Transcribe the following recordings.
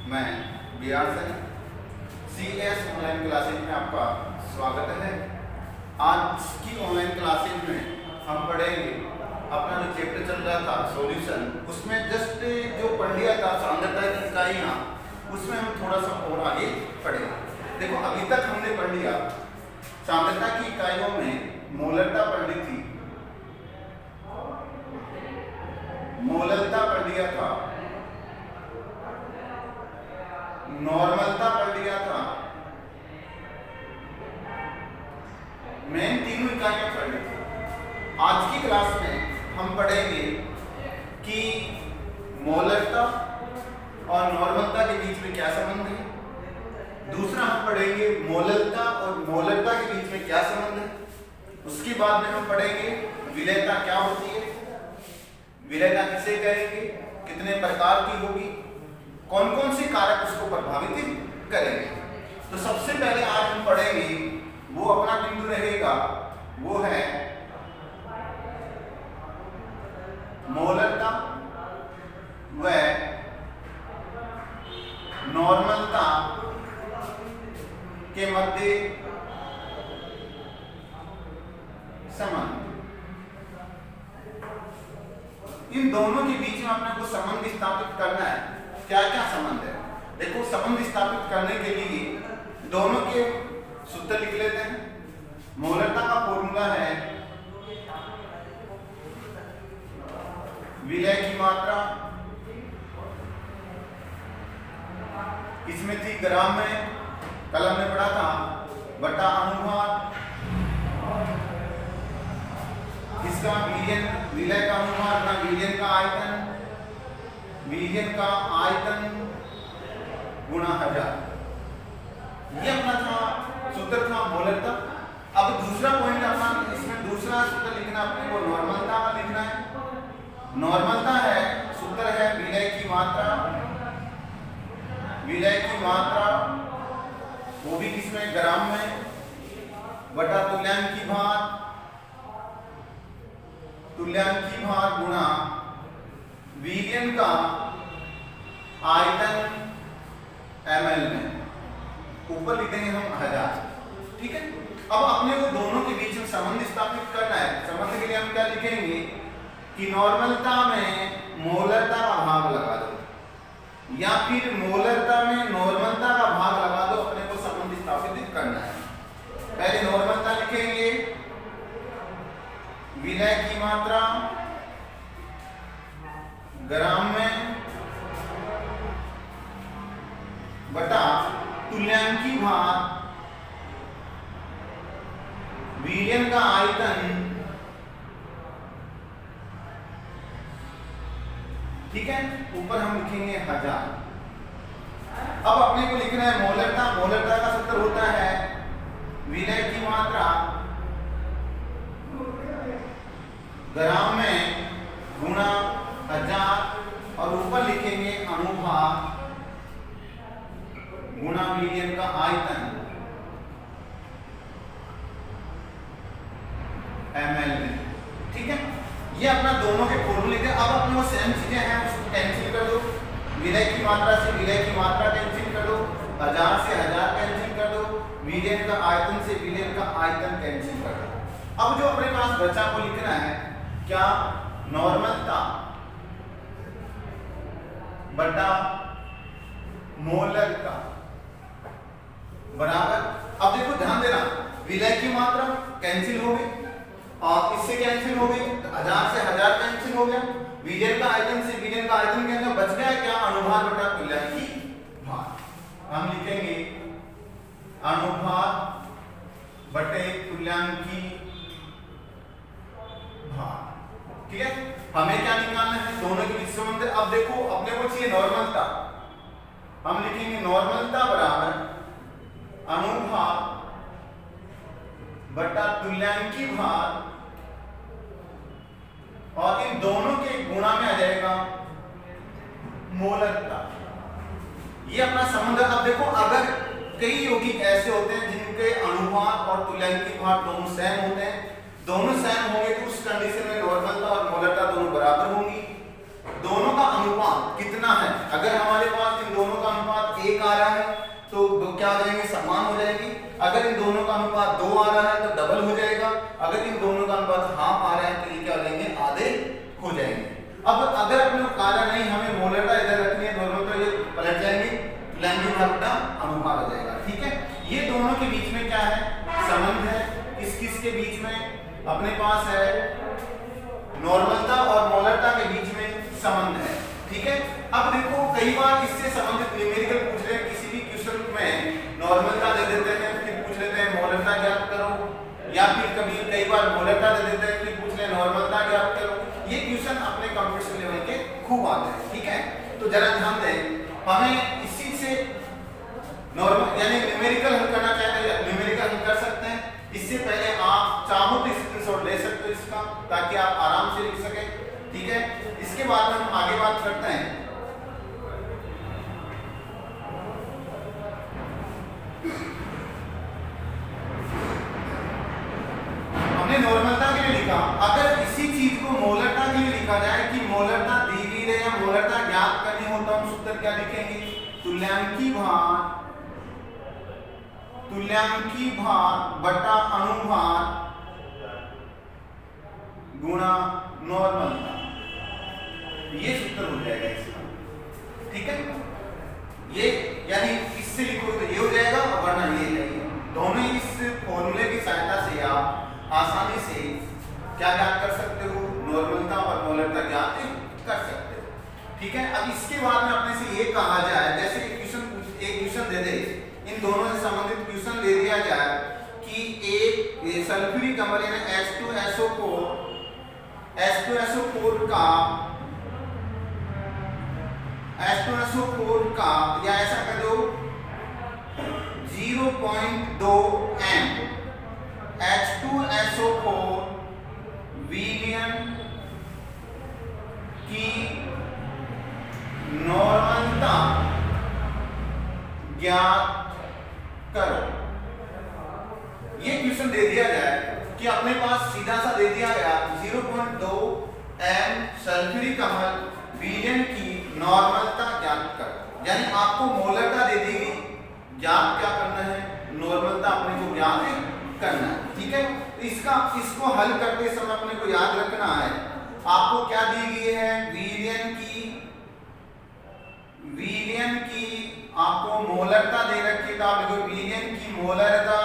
मैं बिहार से CS online classes में आपका स्वागत है। आज की ऑनलाइन क्लासेज में हम पढ़ेंगे अपना जो चैप्टर चल रहा था सॉल्यूशन, उसमें जस्ट जो पढ़ लिया था सांद्रता की इकाइयाँ, उसमें हम थोड़ा सा और आगे पढ़ेंगे। देखो अभी तक हमने पढ़ लिया सांद्रता की इकाइयों में मोलरता पढ़ ली थी, मोलरता पढ़ लिया था, नॉर्मलता पढ़ लिया था, मेन तीनों इकाइयां पढ़ ली थी। आज की क्लास में हम पढ़ेंगे कि मोलरता और नॉर्मलता के बीच में क्या संबंध है। दूसरा हम पढ़ेंगे मोलरता और मोलरता के बीच में क्या संबंध है। उसके बाद में हम पढ़ेंगे विलेयता क्या होती है, विलेयता किसे कहेंगे, कितने प्रकार की होगी, कौन कौन से कारक उसको प्रभावित करेंगे। तो सबसे पहले आज हम पढ़ेंगे, वो अपना बिंदु रहेगा, वो है मोलरता व नॉर्मलता के मध्य संबंध। इन दोनों के बीच में अपने को संबंध स्थापित करना है। क्या क्या संबंध है, देखो संबंध स्थापित करने के लिए दोनों के सूत्र लिख लेते हैं। मोलरता का फॉर्मूला है विलय की मात्रा, इसमें थी ग्राम में, कलम में पढ़ा था, बटा अनुभाग, इसका विलयन, विलय का अनुभाग ना विलयन का आयतन, विलयन का आयतन गुणा 1000। ये अपना था सूत्र था मोलरता। अब दूसरा पॉइंट अपना इसमें दूसरा सूत्र लिखना, अपने को नॉर्मलता का लिखना है। नॉर्मलता है, सूत्र है विलय की मात्रा, विलय की मात्रा वो भी किसमें, ग्राम में, बटा तुल्यांकी भाग, तुल्यांकी भाग गुणा विलयन का आयतन ml में, ऊपर लिख देंगे हम 1000। ठीक है। अब अपने को दोनों के बीच में संबंध स्थापित करना है। संबंध के लिए हम क्या लिखेंगे कि नॉर्मलता में मोलरता का भाग लगा दो या फिर मोलरता में नॉर्मलता का भाग लगा दो, अपने को संबंध स्थापित करना है। पहले नॉर्मलता लिखेंगे, विलय की मात्रा ग्राम में, बटा तुल्यांकी भाग विलयन का आयतन। ठीक है, ऊपर हम लिखेंगे 1000। अब अपने को लिखना है मोलरता। मोलरता का सूत्र होता है विलय की मात्रा ग्राम में गुणा 1000 और ऊपर लिखेंगे अनुभाग गुणा विलयन का आयतन ml में। ठीक है, ये अपना दोनों के फॉर्मूले थे। अब अपने वो सेम चीजें हैं, उसको कैंसिल कर दो। विलय की मात्रा से विलय की मात्रा कैंसिल कर दो, 1000 से 1000 कैंसिल कर दो, विलयन का आयतन से विलयन का आयतन कैंसिल कर दो। अब जो अपने पास बचा को लिखना है क्या, नॉर्मलता बटा मोलरता बराबर। अब देखो ध्यान देना, विलय की मात्रा कैंसिल हो गई और इससे कैंसिल हो गई, 1000 से 1000 कैंसिल हो गया, विलयन का आयतन से विलयन का आयतन कैंसिल, बच गया क्या, अनुभाग बटा तुल्यांकी भाग। हम लिखेंगे अनुभाग बटे तुल्यांकी भाग। ठीक है, हमें क्या निकालना है, दोनों के बीच संबंध। अब देखो अपने को चाहिए नॉर्मलता, हम लिखेंगे नॉर्मलता बराबर अनुभाग बटा तुल्यांकी भाग और इन दोनों के गुणा में आ जाएगा मोलरता। ये अपना संबंध। अब देखो अगर कई यौगिक ऐसे होते हैं जिनके अनुभाग और तुल्यांकी भाग दोनों सेम होते हैं, दोनों सेम होंगे तो उस कंडीशन में नॉर्मलता और मोलरता दोनों बराबर होंगी। दोनों का अनुपात कितना है, अगर हमारे पास इन दोनों का अनुपात क्या हो जाएंगे, समान हो जाएंगे। अगर इन दोनों का अनुपात 2 आ रहा है तो डबल हो जाएगा, अगर इन दोनों का अनुपात हाफ आ रहा है तो ये क्या हो जाएंगे, आधे हो जाएंगे। अब अगर अपने को कहा नहीं हमें मोलरता इधर रखनी है, दोनों तो ये पलट जाएंगे, लैंगिक अनुपात हो जाएगा। ठीक है, ये दोनों के बीच में क्या है, संबंध है। किस के बीच में, अपने पास है नॉर्मलता और मोलरता के बीच में संबंध है। ठीक है, अब देखो कई बार इससे संबंधित न्यूमेरिकल पूछ रहे हैं, किसी भी क्वेश्चन में नॉर्मलता दे देते हैं फिर पूछ लेते हैं मोलरता ज्ञात करो, या फिर कई बार मोलरता दे देते हैं फिर पूछ रहे हैं नॉर्मलता ज्ञात करो। ये क्वेश्चन अपने कंपटीशन लेवल के खूब आते हैं। ठीक है, तो जरा ध्यान दें, हमें इसी से नॉर्मल यानी न्यूमेरिकल हल करना चाहते हैं, न्यूमेरिकल हल कर सकते हैं। इससे पहले आप चाहो तो स्क्रीनशॉट ले सकते हो इसका, ताकि आप आराम से लिख सकें। ठीक है, इसके बाद हम आगे बात करते हैं। हमने नॉर्मलता के लिए लिखा, अगर इसी चीज को मोलरता के लिए लिखा जाए कि मोलरता दी गई है या मोलरता ज्ञात करनी हो, तो हम सूत्र क्या लिखेंगे, तुल्यांकी भार बटा अनुभार गुणा नॉर्मलता, ये सूत्र हो जाएगा इसका। ठीक है, ये यानी इससे लिखो तो ये हो जाएगा, वरना ये जाएगा। दोनों इस फॉर्मूले की सहायता से आप आसानी से क्या ज्ञात कर सकते हो, नॉर्मलता और मोलरता ज्ञात कर सकते हो। ठीक है, अब इसके बाद में अपने से ये कहा जाए, जैसे एक क्वेश्चन दे दे, इन दोनों से संबंधित क्वेश्चन दे दिया जाए कि एक सल्फ्यूरिक अम्ल यानी H2SO4 का या ऐसा कर दो 0.2 m H2SO4 विलयन की नॉर्मलता ज्ञात करो। ये क्वेश्चन दे दिया जाए कि अपने पास सीधा सा दे दिया गया 0.2 m सल्फ्यूरिक अम्ल विलयन की नॉर्मलता ज्ञात करो, यानी आपको मोलरता दे दी गई, ज्ञात क्या करना है, नॉर्मलता अपने को ज्ञात करना है। ठीक है, तो इसको हल करते समय अपने को याद रखना है, आपको क्या दी गई है, विलयन की आपको मोलरता दे रखी है, तो आप लिखो विलयन की मोलरता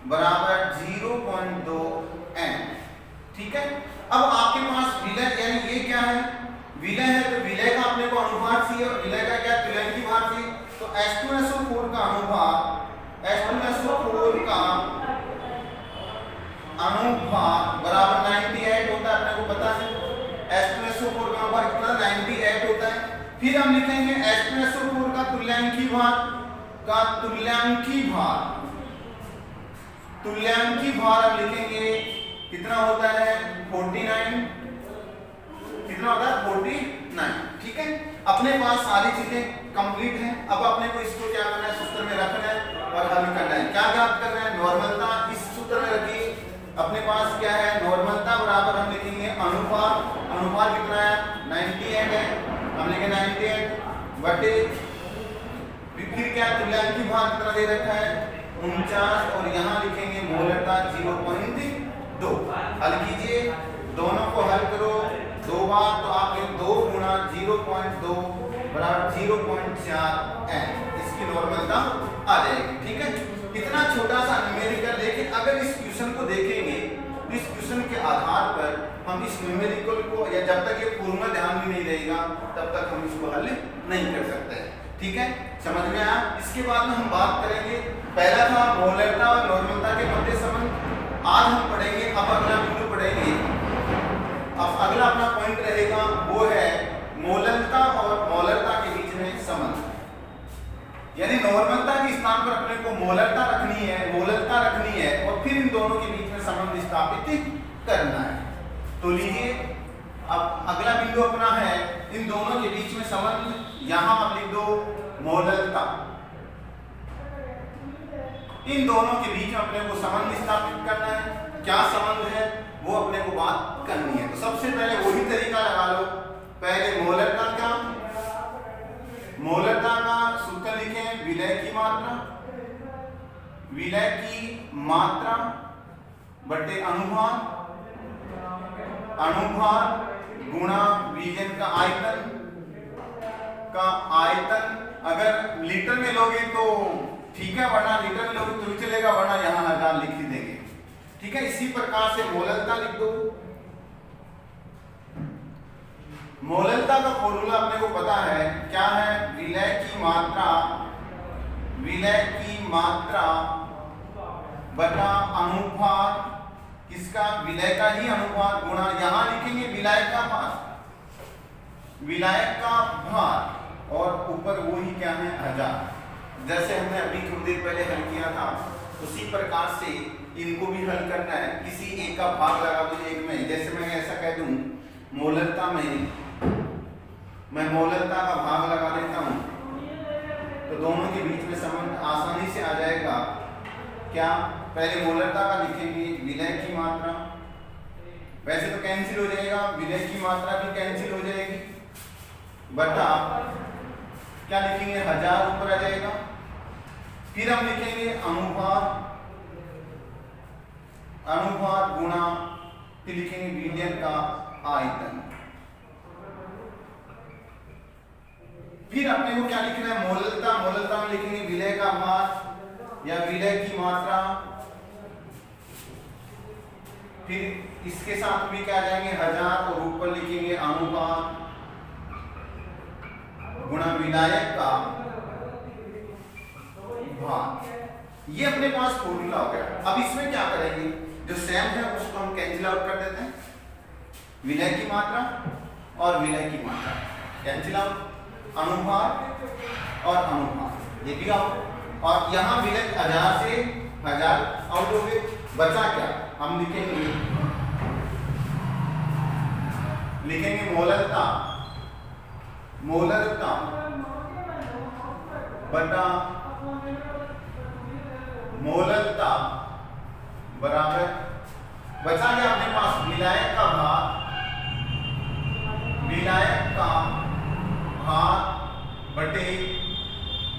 बराबर 0.2 m। ठीक है, अब आपके पास विलय यानी ये क्या है, विलय है, तो विलय का अपने को अनुभार चाहिए, और विलय का क्या, तुल्यांकी भार चाहिए। तो H2SO4 का अनुभार बराबर 98 होता है, अपने को पता है H2SO4 का अनुभार कितना 98 होता है। फिर हम लिखेंगे H2SO4 का तुल्यांकी भार हम लिखेंगे कितना होता है 49, कितना होता है 49। ठीक है, अपने पास सारी चीजें कंप्लीट हैं। अब अपने को इसको क्या करना है, सूत्र में रखना है और हल करना है। क्या ज्ञात करना है, नॉर्मलता इस सूत्र में रखिए, अपने पास क्या है, नॉर्मलता बराबर हम लिखेंगे अनुपात कितना है 98 है, हम लिखेंगे 98 बटे फिर क्या, तुल्यांकी भार कितना दे रखा है 49, और यहाँ लिखेंगे मोलरता 0.2। हल कीजिए, दोनों को हल करो 2 बार, तो आप 2 गुणा 0.2 बराबर 0.4 m, इसकी नॉर्मलता आ जाएगी। ठीक है, इतना छोटा सा न्यूमेरिकल, लेकिन अगर इस क्वेश्चन को देखेंगे तो इस क्वेश्चन के आधार पर हम इस न्यूमेरिकल को, या जब तक ये पूर्ण ध्यान भी नहीं रहेगा तब तक हम इसको हल नहीं कर सकते। ठीक है, समझ में आया। इसके बाद में हम बात करेंगे, पहला था मोलरता और नॉर्मलता के मध्य संबंध, आज हम पढ़ेंगे, अब अगला बिंदु पढ़ेंगे, अब अगला अपना पॉइंट रहेगा वो है मोलरता और मोलरता के बीच में संबंध, यानी नॉर्मलता के स्थान पर अपने को मोलरता रखनी है और फिर इन दोनों के बीच में संबंध स्थापित करना है। तो लीजिए, अब अगला बिंदु अपना है इन दोनों के बीच में संबंध, यहां आप लिख दो मोलरता, इन दोनों के बीच में अपने को संबंध स्थापित करना है। क्या संबंध है वो अपने को बात करनी है, तो सबसे पहले वही तरीका लगा लो, पहले मोलरता का सूत्र लिखें, विलय की मात्रा मात्रा बटे अनुभार, अनुभार गुणा विजन का आयतन अगर लीटर में लोगे तो ठीक है, वरना लीटर में लोगे तो भी चलेगा, वरना यहाँ 1000 लिख ही देंगे। ठीक है, इसी प्रकार से मोललता लिख दो। मोललता का फॉर्मूला अपने को पता है, क्या है? विलय की मात्रा बटा अनुभार, किसका? विलय का ही अनुभार गुणा, यहां लिखेंगे विलायक का भार और ऊपर वो ही क्या है? 1000। जैसे हमने अभी थोड़ी देर पहले हल किया था, उसी प्रकार से इनको भी हल करना है। किसी एक का भाग लगा दो एक में, जैसे मैं ऐसा कह दूं मोललता में मैं मोललता का भाग लगा देता हूं, तो दोनों के बीच में संबंध आसानी से आ जाएगा। क्या? पहले मोललता का लिखेंगे, विलय की मात्रा, वैसे तो कैंसिल हो जाएगा, विलय की मात्रा भी कैंसिल हो जाएगी, बटा क्या लिखेंगे? 1000 ऊपर आ जाएगा। फिर हम लिखेंगे अनुभार गुणा, फिर लिखेंगे विलयन का आयतन। फिर अपने को क्या लिखना है? मोललता में लिखेंगे विलय का भार या विलय की मात्रा, फिर इसके साथ भी क्या आ जाएंगे? 1000 और ऊपर लिखेंगे अनुभार गुणा विलायक का भार। ये अपने पास फॉर्मूला हो गया। अब इसमें क्या करेंगे? जो सेम है उसको हम कैंसिल आउट कर देते हैं, विलय की मात्रा और विलय की मात्रा कैंसिल आउट, अनुभार और अनुभार ये भी आउट, और यहाँ विलय 1000 से 1000 आउट हो गए। बचा क्या? हम लिखेंगे मोललता बटा मोललता बराबर, बचा क्या अपने पास? विलायक का भार बटे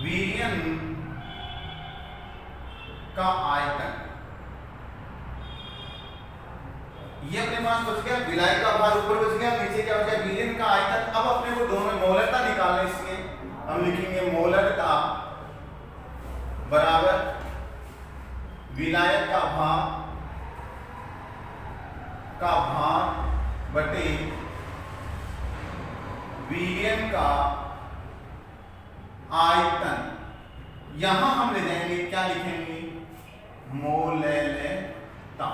विलयन का आयतन। ये अपने पास बच गया, विलायक का भार ऊपर बच गया, नीचे क्या बच गया? विलयन का आयतन। अब अपने को दोनों मोललता निकालना है, इसलिए हम लिखेंगे मोललता बराबर विलायक का भार बटे विलयन का आयतन। यहां हम ले जाएंगे, क्या लिखेंगे? मोललता।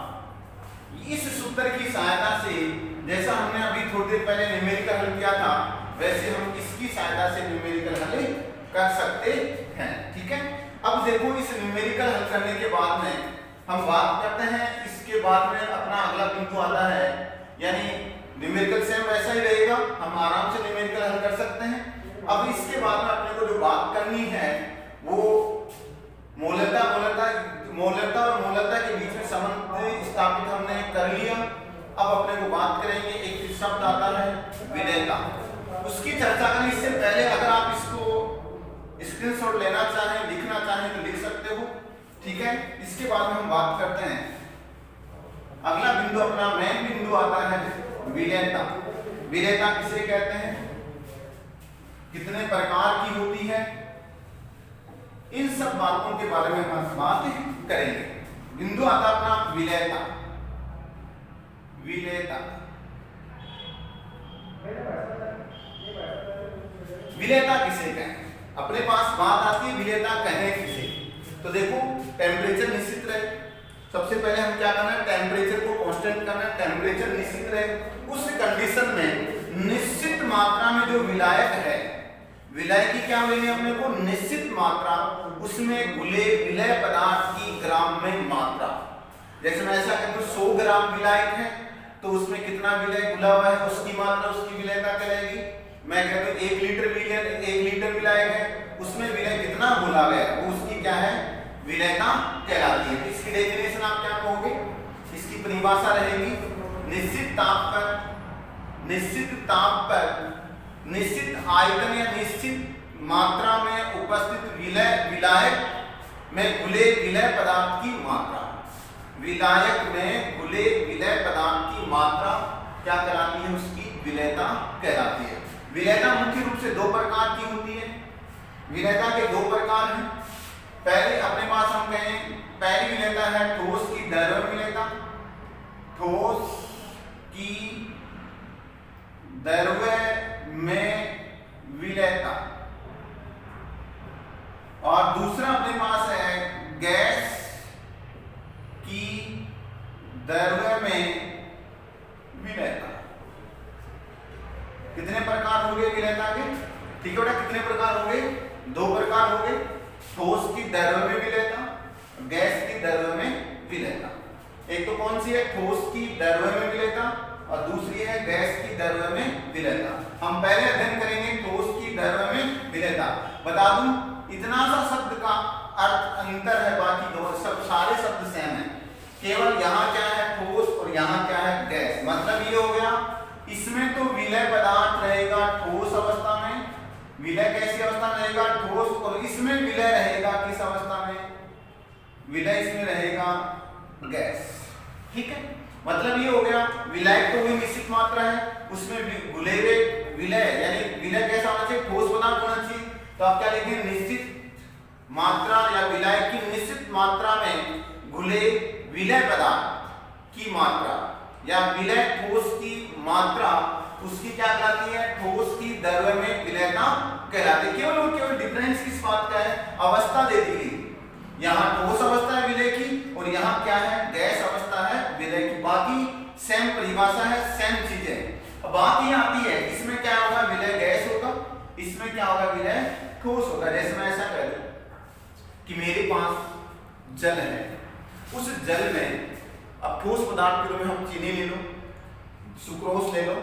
इस सूत्र की सहायता से, जैसा हमने अभी थोड़ी देर पहले न्यूमेरिकल हल किया था, वैसे हम इसकी सहायता से न्यूमेरिकल हल कर सकते हैं। ठीक है, अब देखो इस न्यूमेरिकल हल करने के बाद में हम बात करते हैं, इसके बाद में अपना अगला बिंदु आता है, यानी न्यूमेरिकल सेम वैसा ही रहेगा, हम आराम से न्यूमेरिकल हल कर सकते हैं। अब इसके बाद में अपने को जो बात करनी है वो मोललता और मोललता के बीच में संबंध स्थापित हमने कर लिया। अब अपने को बात करेंगे, एक शब्द आता है विलयता, उसकी चर्चा करें। इससे पहले अगर आप इसको स्क्रीनशॉट लेना चाहें, लिखना चाहें तो लिख सकते हो। ठीक है, इसके बाद में हम बात करते हैं, अगला बिंदु अपना मेन बिंदु आता है विलयता। विलयता किसे कहते हैं, कितने प्रकार की होती है, इन सब बातों के बारे में हम बात करेंगे। बिंदु आता अपना विलयता। विलयता किसे कहें? अपने पास बात आती है विलयता कहें किसे? तो देखो, टेम्परेचर निश्चित रहे। सबसे पहले हम क्या करना है? टेम्परेचर को कांस्टेंट करना है, टेम्परेचर निश्चित रहे। उस कंडीशन में निश्चित मात्रा में जो विलायक है, विलय की क्या लेनी है अपने को? निश्चित मात्रा, उसमें घुले विलय पदार्थ की ग्राम में मात्रा। जैसे मैं ऐसा कहता हूं 100 ग्राम विलायक है, तो उसमें कितना विलय घुला हुआ है, उसकी मात्रा, उसकी विलयता कहलाएगी। मैं कहता हूं 1 लीटर विलायक है, उसमें विलय कितना घुला गया, वो उसकी क्या है? विलयता कहलाती है। इसकी डेफिनेशन आप क्या कहोगे? इसकी परिभाषा रहेगी, निश्चित ताप पर निश्चित आयतन या निश्चित मात्रा में उपस्थित विलायक में घुले विलय पदार्थ की मात्रा। विलायक में घुले विलय पदार्थ की मात्रा क्या कहलाती है? उसकी विलयता कहलाती है। विलयता मुख्य रूप से दो प्रकार की होती है। विलयता के दो प्रकार हैं। पहले अपने पास हम कहें, पहली विलयता है ठोस की द्रव्य विलयता। ठोस की द्रव्य में विलयता। और दूसरा अपने पास है गैस की द्रव्य में विलयता। कितने प्रकार हो गए विलयता के? ठीक है बेटा, कितने प्रकार हो गए? दो प्रकार हो गए, ठोस की द्रव्य में विलयता, गैस की द्रव्य में विलयता। एक तो कौन सी है? ठोस की द्रव्य में विलयता, और दूसरी है गैस की द्रव्य में विलयता। हम पहले अध्ययन करेंगे ठोस की द्रव्य में विलयता। बता दूं, इतना सा शब्द का अर्थ अंतर है, बाकी दो सब सारे शब्द सेम है। केवल यहाँ क्या है? ठोस, और यहाँ क्या है? गैस। मतलब ये हो गया, इसमें तो विलय पदार्थ रहेगा ठोस अवस्था में, विलय कैसी अवस्था में रहेगा? ठोस। और इसमें विलय रहेगा किस अवस्था में? विलय इसमें रहेगा गैस। ठीक है, मतलब ये हो गया, विलायक तो वही निश्चित मात्रा है, उसमें घुले हुए विलय, यानी विलय कैसा होना चाहिए? ठोस पदार्थ होना चाहिए। तो आप क्या लिखेंगे? निश्चित मात्रा या विलायक की निश्चित मात्रा में घुले विलय पदार्थ की मात्रा या विलय ठोस की मात्रा, उसकी क्या कहलाती है? ठोस की द्रव्य में विलयता कहलाती है। केवल और केवल डिफरेंस किस बात का है? अवस्था दे दी गई। यहाँ ठोस अवस्था है विलय की, और यहाँ क्या है? गैस अवस्था है विलय की। बाकी सेम परिभाषा है, सेम चीजें। अब बात ये आती है, इसमें क्या होगा? विलय गैस होगा, इसमें क्या होगा? विलय ठोस होगा। जैसे मैं ऐसा कह दूं कि मेरे पास जल है, उस जल में अब ठोस पदार्थ के रूप में हम चीनी ले लो, सुक्रोज ले लो,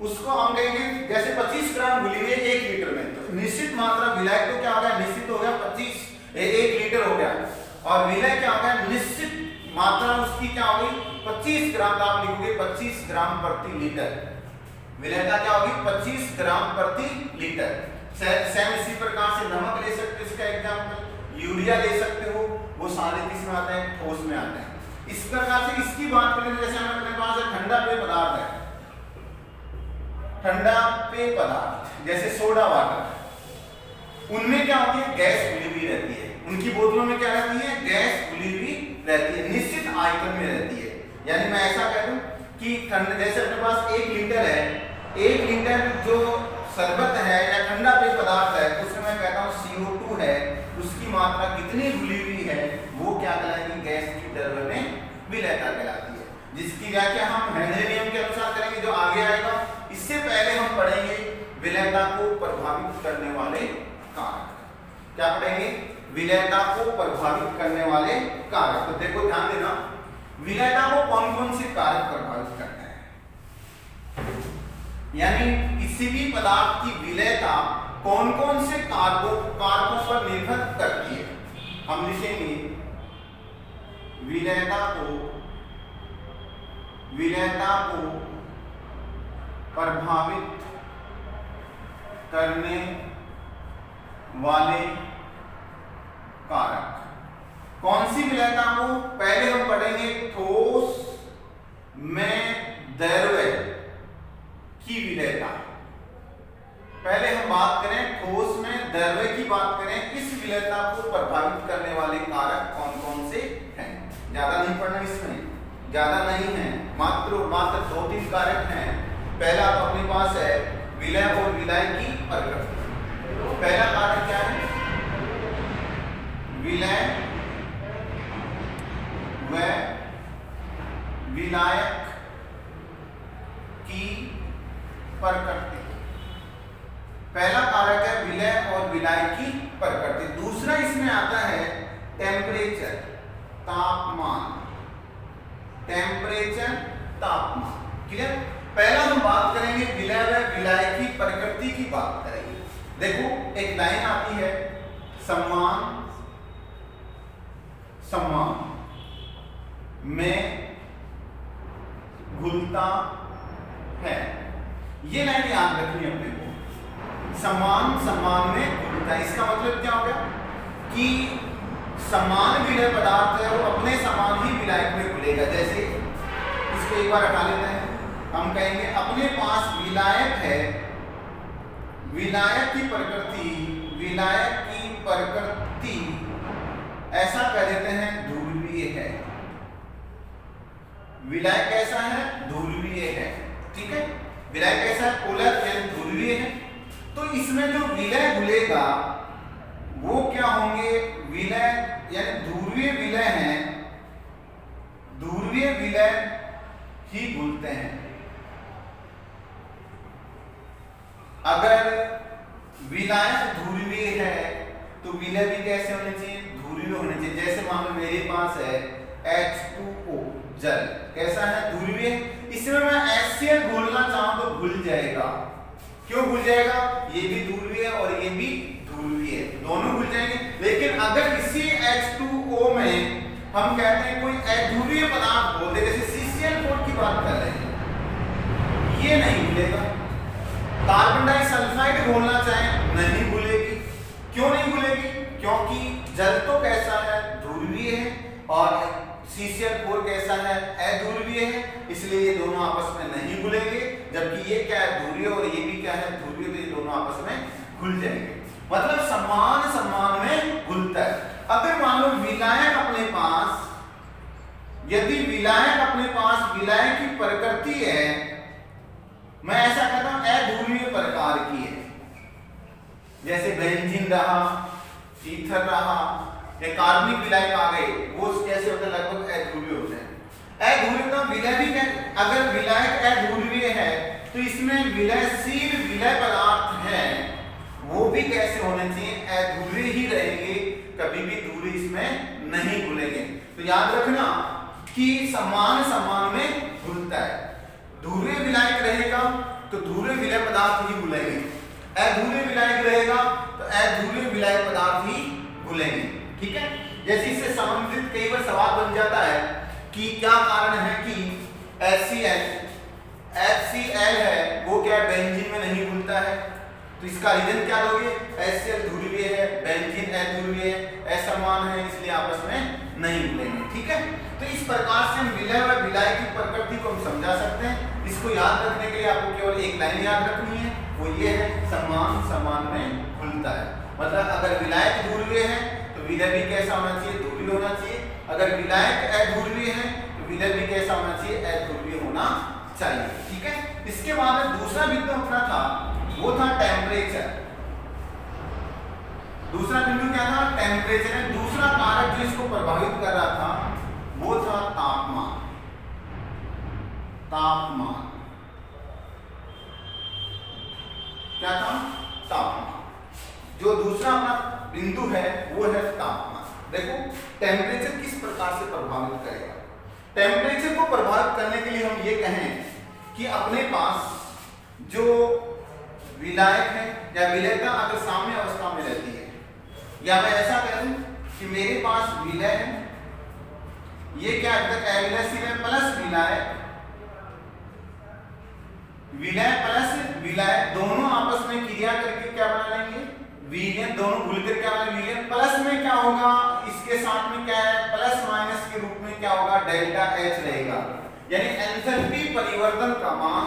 उसको हम कहेंगे जैसे 25 ग्राम घुली हुई 1 लीटर में, तो निश्चित मात्रा विलायक तो क्या हो गया? निश्चित हो गया 1 लीटर हो गया, और विलय क्या हो गया? निश्चित मात्रा उसकी क्या हो गई? 25 ग्राम। तो आप लिखोगे 25 ग्राम प्रति लीटर। विलयता क्या होगी? 25 ग्राम प्रति लीटर। सेम इसी प्रकार से नमक ले सकते हो, इसका एग्जाम्पल, यूरिया ले सकते हो, वो सारे किस में आते हैं? ठोस में आते हैं। इस प्रकार से इसकी बात करें, जैसे हमारे पास ठंडा पेय पदार्थ है, ठंडा पेय पदार्थ जैसे सोडा वाटर, उनमें क्या होती है? गैस घुली हुई रहती है। उनकी बोतलों में क्या रहती है? गैस घुली हुई रहती है, निश्चित आयतन में रहती है। यानी मैं ऐसा कह दूं कि ठंड, जैसे अपने पास 1 लीटर है, 1 लीटर जो शरबत है या ठंडा पेय पदार्थ है, उसमें मैं कहता हूँ CO2 है, उसकी मात्रा कितनी घुली हुई है, वो क्या कहलाएगी? गैस की द्रव्य में विलयता कहलाती है, जिसकी व्याख्या हम हेनरी नियम के अनुसार करेंगे, जो आगे आएगा। इससे पहले हम पढ़ेंगे विलयता को प्रभावित करने वाले कारक। क्या पढ़ेंगे? विलयता को प्रभावित करने वाले कारक। तो देखो, ध्यान देना, विलयता को कौन कौन से कारक प्रभावित करते हैं, यानी किसी भी पदार्थ की विलयता कौन कौन से कारकों पर निर्भर करती है। हम लिखेंगे विलयता को प्रभावित करने वाले कारक। कौन सी विलयता को? पहले हम पढ़ेंगे ठोस में द्रव्य की विलयता। पहले हम बात करें ठोस में द्रव्य की बात करें, इस विलयता को प्रभावित करने वाले कारक कौन कौन से हैं। ज्यादा नहीं पढ़ना, इसमें ज्यादा नहीं है, मात्र 2-3 कारक हैं। पहला तो अपने पास है विलय और विलय की प्रकृति। पहला कारक क्या है? विलय व विलायक की प्रकृति। पहला कारक है विलय और विलय की प्रकृति। दूसरा इसमें आता है टेम्परेचर, तापमान। टेम्परेचर, तापमान। क्लियर? पहला हम बात करेंगे विलय व विलय की प्रकृति की बात करेंगे। देखो, एक लाइन आती है, सम्मान में घुलता है। ये लाइन याद रखनी है अपने को। सम्मान में घुलता है, इसका मतलब क्या हो गया कि समान विलय पदार्थ है वो अपने समान ही विलायक में घुलेगा। जैसे इसको एक बार हटा लेते हैं, हम कहेंगे अपने पास विलायक है, विलायक की प्रकृति ऐसा कह देते हैं ध्रुवीय है। विलायक कैसा है? ध्रुवीय है। ठीक है, विलायक कैसा है? पोलर यानी ध्रुवीय है। तो इसमें जो विलय घुलेगा वो क्या होंगे? विलय यानी ध्रुवीय विलय हैं, ध्रुवीय विलय ही घुलते हैं। अगर विलायक ध्रुवीय है तो विलय भी कैसे होने चाहिए? ध्रुवीय होने चाहिए। जैसे मान लो मेरे पास है H2O जल, कैसा है? ध्रुवीय। इसमें मैं HCl घोलना चाहूं तो घुल जाएगा। क्यों घुल जाएगा? ये भी ध्रुवीय है और ये भी ध्रुवीय है, दोनों घुल जाएंगे। लेकिन अगर इसी H2O में हम कहते हैं कोई अध्रुवीय पदार्थ बोल दे, जैसे CCl4 की बात कर रहे हैं, ये नहीं घुलेगा। कार्बन डाइसल्फाइड घोलना चाहे नहीं घुलेगी। क्यों नहीं घुलेगी? क्योंकि जल तो कैसा है? ध्रुवीय है और CCl4 कैसा है? अध्रुवीय है, इसलिए ये दोनों आपस में नहीं घुलेंगे। जबकि ये क्या है? ध्रुवीय और ये भी क्या है? ध्रुवीय, तो ये दोनों आपस में घुल जाएंगे। मतलब समान समान में घुलता है। अगर मान लो विलायक अपने पास, यदि विलायक अपने पास विलायक की प्रकृति है, मैं ऐसा कहता हूं अध्रुवीय प्रकार की है, जैसे बेंजीन रहा, ईथर रहा, या कार्बनिक विलायक आ गए, वो कैसे होते हैं? लगभग अध्रुवीय होते हैं। अध्रुवीय का विलय भी अगर विलायक अध्रुवीय है तो इसमें विलयशील विलय पदार्थ है वो भी कैसे होने चाहिए? अध्रुवीय ही रहेंगे, कभी भी ध्रुवीय इसमें नहीं घुलेंगे। तो याद रखना कि समान समान में घुलता है। ध्रुवीय विलायक रहेगा तो ध्रुवीय विलय पदार्थ ही घुलेंगे, अध्रुवीय विलायक रहेगा तो अध्रुवीय विलय पदार्थ ही घुलेंगे। ठीक है, जैसे इससे संबंधित कई बार सवाल बन जाता है कि क्या कारण है कि HCl है वो क्या बेंजीन में नहीं घुलता है? तो इसका रीजन क्या दोगे? HCl ध्रुवीय है, बेंजीन अध्रुवीय है, असमान है, इसलिए आपस में नहीं घुलेंगे। ठीक है, तो इस प्रकार से हम विलय और विलायक की प्रकृति को हम समझा सकते हैं। इसको याद रखने के लिए आपको केवल एक लाइन याद रखनी है, वो ये है समान समान में घुलता है। मतलब अगर विलायक ध्रुवीय है तो विलय भी कैसा होना चाहिए? ध्रुवीय होना चाहिए। अगर विलायक अध्रुवीय है तो विलय भी कैसा होना चाहिए? अध्रुवीय होना चाहिए। ठीक है, इसके बाद दूसरा बिंदु अपना था वो था टेम्परेचर। दूसरा बिंदु क्या था? टेम्परेचर है। दूसरा कारक जो इसको प्रभावित कर रहा था वो था तापमान। तापमान क्या था? तापमान। जो दूसरा अपना बिंदु है वो है तापमान। देखो टेम्परेचर किस प्रकार से प्रभावित करेगा। टेम्परेचर को प्रभावित करने के लिए हम ये कहें कि अपने पास जो विलायक है या विलयता अगर साम्य अवस्था में रहती है, या मैं ऐसा कह दूं कि मेरे पास विलय है, ये क्या अविलयशील है प्लस विलायक, विलय प्लस विलायक दोनों आपस में क्रिया करके क्या बना लेंगे? विलयन। दोनों भूलकर क्या बना? विलयन। प्लस में क्या होगा? इसके साथ में क्या है? प्लस माइनस के रूप में क्या होगा? डेल्टा H रहेगा। यानी एंथैल्पी परिवर्तन का मान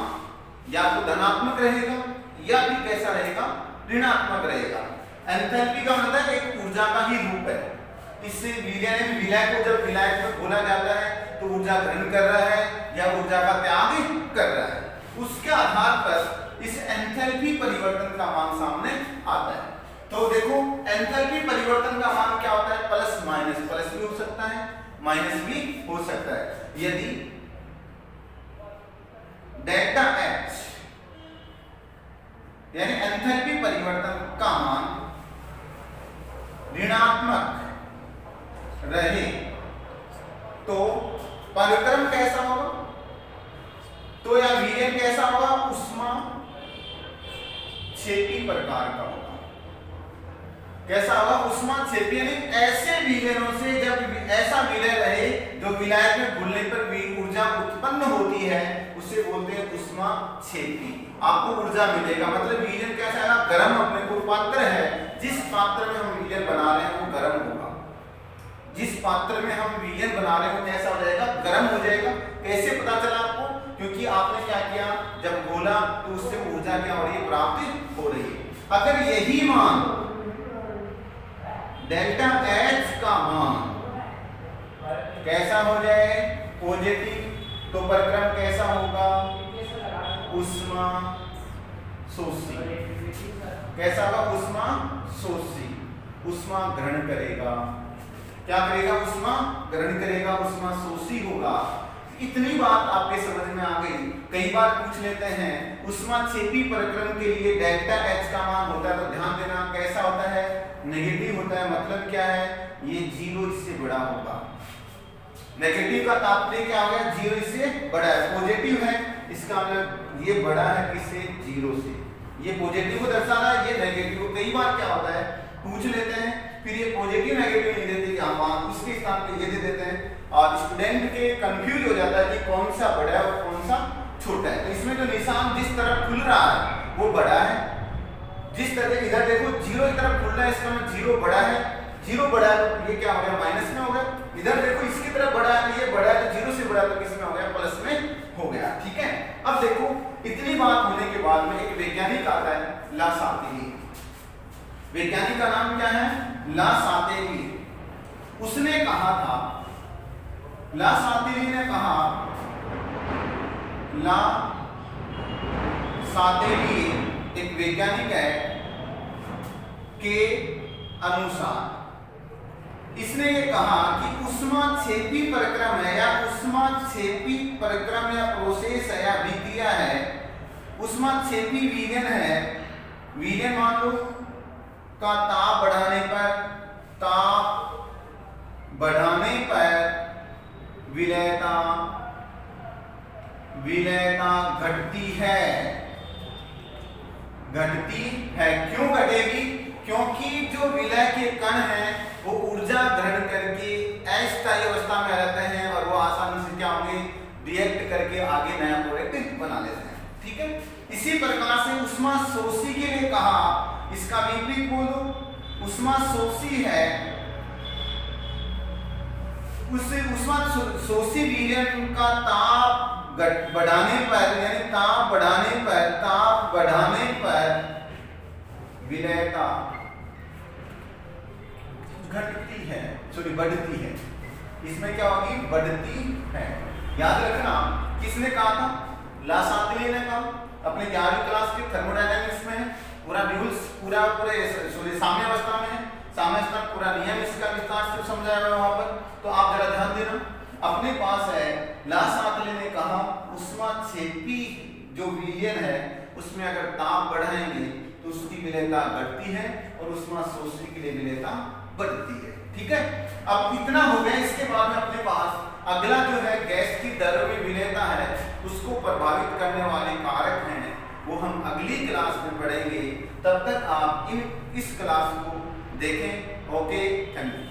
या तो धनात्मक रहेगा या भी कैसा रहेगा? ऋणात्मक रहेगा। एंथैल्पी का मतलब एक ऊर्जा का ही रूप है। इससे विलय को जब विलायक में घोला जाता है तो ऊर्जा ग्रहण कर रहा है या ऊर्जा का त्याग कर रहा है, उसके आधार पर इस एंथैल्पी परिवर्तन का मान सामने आता है। तो देखो एंथैल्पी परिवर्तन का मान क्या होता है? प्लस माइनस, प्लस भी हो सकता है माइनस भी हो सकता है। यदि डेल्टा H यानी एंथैल्पी परिवर्तन का मान ऋणात्मक रहे तो परिक्रम कैसा होगा? तो या विलयन कैसा होगा? उष्मा क्षेपी प्रकार का होगा। कैसा होगा? उष्मा क्षेपी। यानी ऐसे विलयनों से जब ऐसा विलय रहे जो विलायक में घुलने पर ऊर्जा उत्पन्न होती है उसे बोलते हैं उष्मा क्षेपी। आपको ऊर्जा मिलेगा। मतलब विलयन कैसा है? गर्म। अपने को पात्र है, जिस पात्र में हम विलयन बना रहे हैं वो गर्म होगा। जिस पात्र में हम विलयन बना रहे हो कैसा हो जाएगा, गर्म हो जाएगा। कैसे पता चला आपको? क्योंकि आपने क्या किया, जब घोला तो उससे ऊर्जा क्या हो रही है, प्राप्त हो रही है। अगर यही मान डेल्टा H का मान कैसा हो जाए, पॉजिटिव, तो प्रक्रम कैसा होगा, ऊष्मा शोषी। कैसा होगा, ऊष्मा शोषी। ऊष्मा ग्रहण करेगा, क्या करेगा, ऊष्मा ग्रहण करेगा, ऊष्मा शोषी होगा। इतनी बात आपके समझ में आ गई। कई बार पूछ लेते हैं ऊष्माक्षेपी प्रक्रम के लिए डेल्टा H का मान होता है, तो ध्यान देना कैसा होता है, नेगेटिव होता है। मतलब क्या है, ये 0 इससे बड़ा होगा। नेगेटिव का तात्पर्य क्या हो गया, 0 इससे बड़ा है। पॉजिटिव है, इसका मतलब ये बड़ा है किससे, 0 से। ये पॉजिटिव को दर्शा रहा है, ये नेगेटिव को। कई बार क्या होता है, पूछ लेते हैं, फिर ये पॉजिटिव नेगेटिव नहीं देते, यहाँ उसके स्थान पे ये दे देते हैं, और स्टूडेंट के कंफ्यूज हो जाता है कि कौन सा बड़ा है और कौन सा छोटा है। तो इसमें जो निशान जिस तरफ खुल रहा है वो बड़ा है, जिस तरह इधर देखो 0 की तरफ खुल रहा है, इसका मतलब 0 बड़ा है। 0 बड़ा है तो ये क्या हो गया, माइनस में हो गया। इधर देखो इसकी तरफ बड़ा है तो ये बड़ा है, तो 0 से बड़ा तो किस में हो गया, प्लस में हो गया। ठीक है, अब देखो इतनी बात होने के बाद में एक वैज्ञानिक आता है, ला सातेली। वैज्ञानिक का नाम क्या है, ला सातेली। उसने कहा था, ला सातेली ने कहा, ला सातेली एक वैज्ञानिक है के अनुसार इसने ये कहा कि ऊष्माक्षेपी प्रक्रम है या ऊष्माक्षेपी प्रक्रम या प्रोसेस है या विक्रिया है, ऊष्माक्षेपी विलयन है। विलयन मान लो का ताप बढ़ाने पर विलयता घटती है। क्यों घटेगी? क्योंकि जो विलय के कण हैं वो ऊर्जा ग्रहण करके अस्थायी अवस्था में रहते हैं और वो आसानी से क्या होंगे, रिएक्ट करके आगे नया प्रोडक्ट बना लेते हैं। ठीक है, इसी प्रकार से ऊष्मा शोषी के लिए कहा, इसका विपरीत बोलो। ऊष्मा शोषी है, उससे ऊष्मा शोषी विलयन का ताप बढ़ाने पर, यानी ताप बढ़ाने पर विलयता घटती है, बढ़ती है। इसमें क्या होगी, बढ़ती है। याद रखना किसने कहा था, ला सातेली ने कहा। अपने 11वीं क्लास के थर्मोडायनामिक्स में पूरा रूल्स पूरे साम्य अवस्था में है, साम्य अवस्था पूरा नियम इसका विस्तार से समझाया हुआ वहां पर, तो आप जरा ध्यान देना। अपने पास है, ला सातेली ने कहा ऊष्माक्षेपी जो विलयन है उसमें अगर ताप बढ़ाएंगे तो उसकी विलयता घटती है और ऊष्मा शोषी के लिए विलयता बढ़ती है। ठीक है, अब इतना हो गया। इसके बाद में अपने पास अगला जो है गैस की दर में विलयता है, उसको प्रभावित करने वाले कारक हैं, वो हम अगली क्लास में पढ़ेंगे। तब तक आप इस क्लास को देखें। Okay, thank you.